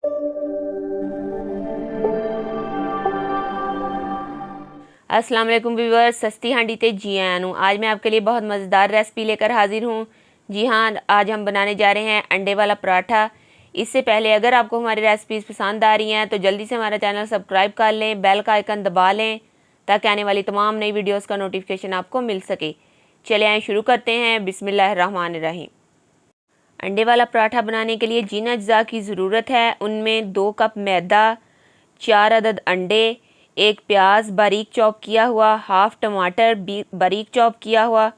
अस्सलाम वालेकुम व्यूअर्स, सस्ती हांडी ते जी आया हूँ। आज मैं आपके लिए बहुत मज़ेदार रेसिपी लेकर हाजिर हूँ। जी हाँ, आज हम बनाने जा रहे हैं अंडे वाला पराठा। इससे पहले अगर आपको हमारी रेसिपीज़ पसंद आ रही हैं तो जल्दी से हमारा चैनल सब्सक्राइब कर लें, बेल का आइकन दबा लें ताकि आने वाली तमाम नई वीडियोज़ का नोटिफिकेशन आपको मिल सके। चले आए शुरू करते हैं। बिस्मिल्लाहिर्रहमानिर्रहीम। अंडे वाला पराठा बनाने के लिए जिन अज्जा की ज़रूरत है उनमें 2 कप मैदा, 4 अदद अंडे, 1 प्याज बारीक चॉप किया हुआ, हाफ टमाटर बारीक चॉप किया हुआ,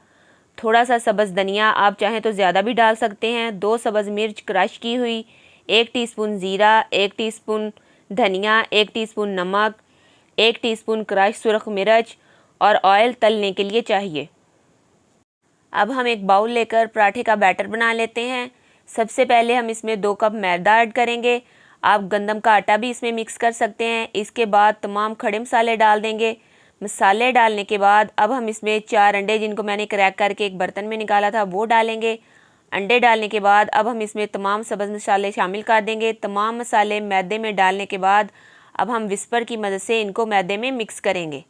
थोड़ा सा सब्ज़ धनिया, आप चाहें तो ज़्यादा भी डाल सकते हैं, 2 सब्ज़ मिर्च क्रश की हुई, 1 टीस्पून ज़ीरा, 1 टीस्पून धनिया, 1 टीस्पून नमक, 1 टीस्पून क्रश सुरख मिर्च और ऑयल तलने के लिए चाहिए। अब हम एक बाउल लेकर पराठे का बैटर बना लेते हैं। सबसे पहले हम इसमें 2 कप मैदा ऐड करेंगे। आप गंदम का आटा भी इसमें मिक्स कर सकते हैं। इसके बाद तमाम खड़े मसाले डाल देंगे। मसाले डालने के बाद अब हम इसमें 4 अंडे जिनको मैंने क्रैक करके एक बर्तन में निकाला था वो डालेंगे। अंडे डालने के बाद अब हम इसमें तमाम सब्ज़ मसाले शामिल कर देंगे। तमाम मसाले मैदे में डालने के बाद अब हम विस्पर की मदद से इनको मैदे में मिक्स करेंगे।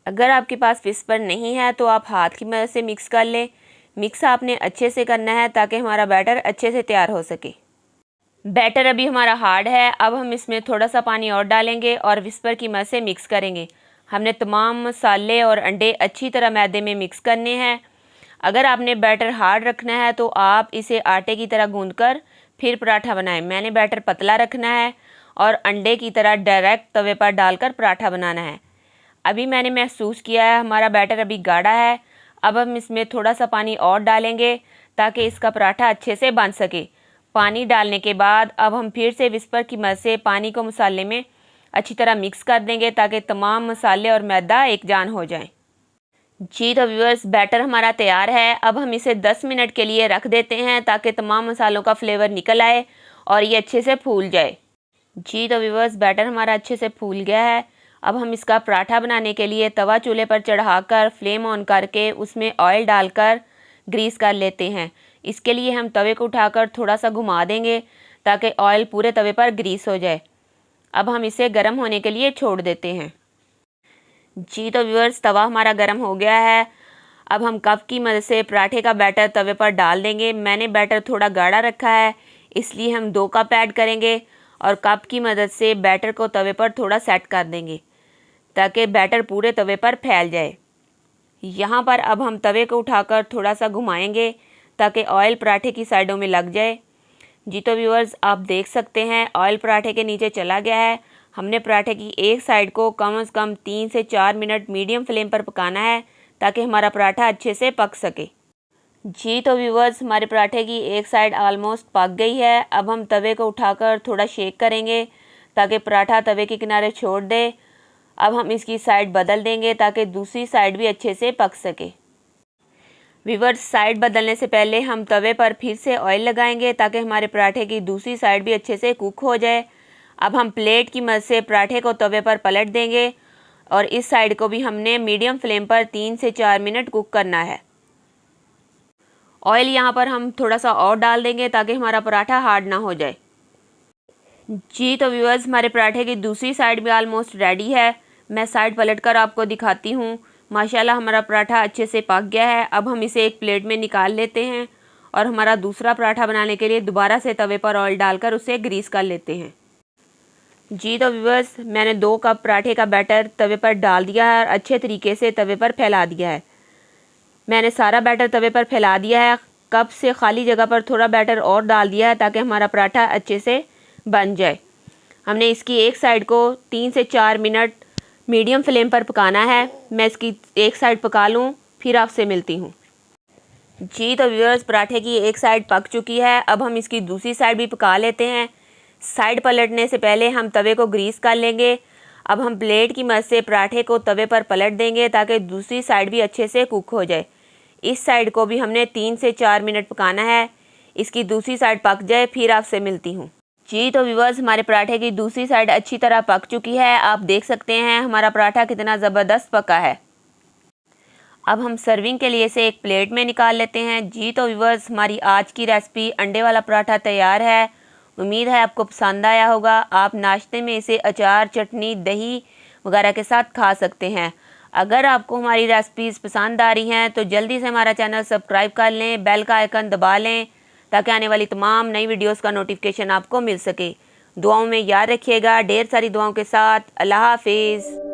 अगर आपके पास विस्पर नहीं है तो आप हाथ की मदद से मिक्स कर लें। मिक्स आपने अच्छे से करना है ताकि हमारा बैटर अच्छे से तैयार हो सके। बैटर अभी हमारा हार्ड है। अब हम इसमें थोड़ा सा पानी और डालेंगे और विस्पर की मदद से मिक्स करेंगे। हमने तमाम मसाले और अंडे अच्छी तरह मैदे में मिक्स करने हैं। अगर आपने बैटर हार्ड रखना है तो आप इसे आटे की तरह गूंदकर फिर पराठा बनाएं। मैंने बैटर पतला रखना है और अंडे की तरह डायरेक्ट तवे पर डालकर पराठा बनाना है। अभी मैंने महसूस किया है हमारा बैटर अभी गाढ़ा है। अब हम इसमें थोड़ा सा पानी और डालेंगे ताकि इसका पराठा अच्छे से बन सके। पानी डालने के बाद अब हम फिर से विस्पर की मदद से पानी को मसाले में अच्छी तरह मिक्स कर देंगे ताकि तमाम मसाले और मैदा एक जान हो जाएं। जी तो व्यूअर्स, बैटर हमारा तैयार है। अब हम इसे 10 मिनट के लिए रख देते हैं ताकि तमाम मसालों का फ्लेवर निकल आए और ये अच्छे से फूल जाए। जी तो व्यूअर्स, बैटर हमारा अच्छे से फूल गया है। अब हम इसका पराठा बनाने के लिए तवा चूल्हे पर चढ़ाकर फ्लेम ऑन करके उसमें ऑयल डालकर ग्रीस कर लेते हैं। इसके लिए हम तवे को उठाकर थोड़ा सा घुमा देंगे ताकि ऑयल पूरे तवे पर ग्रीस हो जाए। अब हम इसे गर्म होने के लिए छोड़ देते हैं। जी तो व्यूअर्स, तवा हमारा गर्म हो गया है। अब हम कप की मदद से पराठे का बैटर तवे पर डाल देंगे। मैंने बैटर थोड़ा गाढ़ा रखा है इसलिए हम 2 कप ऐड करेंगे और कप की मदद से बैटर को तवे पर थोड़ा सेट कर देंगे ताकि बैटर पूरे तवे पर फैल जाए। यहाँ पर अब हम तवे को उठाकर थोड़ा सा घुमाएंगे ताकि ऑयल पराठे की साइडों में लग जाए। जी तो व्यूअर्स, आप देख सकते हैं ऑयल पराठे के नीचे चला गया है। हमने पराठे की एक साइड को कम से कम 3 से 4 मिनट मीडियम फ्लेम पर पकाना है ताकि हमारा पराठा अच्छे से पक सके। जी तो व्यूअर्स, हमारे पराठे की एक साइड ऑलमोस्ट पक गई है। अब हम तवे को उठाकर थोड़ा शेक करेंगे ताकि पराठा तवे के किनारे छोड़ दे। अब हम इसकी साइड बदल देंगे ताकि दूसरी साइड भी अच्छे से पक सके। व्यूअर्स, साइड बदलने से पहले हम तवे पर फिर से ऑयल लगाएंगे ताकि हमारे पराठे की दूसरी साइड भी अच्छे से कुक हो जाए। अब हम प्लेट की मदद से पराठे को तवे पर पलट देंगे और इस साइड को भी हमने मीडियम फ्लेम पर 3 से 4 मिनट कुक करना है। ऑयल यहाँ पर हम थोड़ा सा और डाल देंगे ताकि हमारा पराठा हार्ड ना हो जाए। जी तो व्यूअर्स, हमारे पराठे की दूसरी साइड भी ऑलमोस्ट रेडी है। मैं साइड पलटकर आपको दिखाती हूँ। माशाल्लाह हमारा पराठा अच्छे से पक गया है। अब हम इसे एक प्लेट में निकाल लेते हैं और हमारा दूसरा पराठा बनाने के लिए दोबारा से तवे पर ऑयल डालकर उसे ग्रीस कर लेते हैं। जी तो व्यूअर्स, मैंने 2 कप पराठे का बैटर तवे पर डाल दिया है और अच्छे तरीके से तवे पर फैला दिया है। मैंने सारा बैटर तवे पर फैला दिया है। कप से खाली जगह पर थोड़ा बैटर और डाल दिया है ताकि हमारा पराठा अच्छे से बन जाए। हमने इसकी एक साइड को 3 से 4 मिनट मीडियम फ्लेम पर पकाना है। मैं इसकी एक साइड पका लूँ फिर आपसे मिलती हूँ। जी तो व्यूअर्स, पराठे की एक साइड पक चुकी है। अब हम इसकी दूसरी साइड भी पका लेते हैं। साइड पलटने से पहले हम तवे को ग्रीस कर लेंगे। अब हम प्लेट की मदद से पराठे को तवे पर पलट देंगे ताकि दूसरी साइड भी अच्छे से कुक हो जाए। इस साइड को भी हमने 3 से 4 मिनट पकाना है। इसकी दूसरी साइड पक जाए फिर आपसे मिलती हूँ। जी तो व्यूअर्स, हमारे पराठे की दूसरी साइड अच्छी तरह पक चुकी है। आप देख सकते हैं हमारा पराठा कितना ज़बरदस्त पका है। अब हम सर्विंग के लिए इसे एक प्लेट में निकाल लेते हैं। जी तो व्यूअर्स, हमारी आज की रेसिपी अंडे वाला पराठा तैयार है। उम्मीद है आपको पसंद आया होगा। आप नाश्ते में इसे अचार, चटनी, दही वगैरह के साथ खा सकते हैं। अगर आपको हमारी रेसिपीज़ पसंद आ रही हैं तो जल्दी से हमारा चैनल सब्सक्राइब कर लें, बेल का आइकन दबा लें ताकि आने वाली तमाम नई वीडियोस का नोटिफिकेशन आपको मिल सके। दुआओं में याद रखिएगा। ढेर सारी दुआओं के साथ अल्लाह हाफिज़।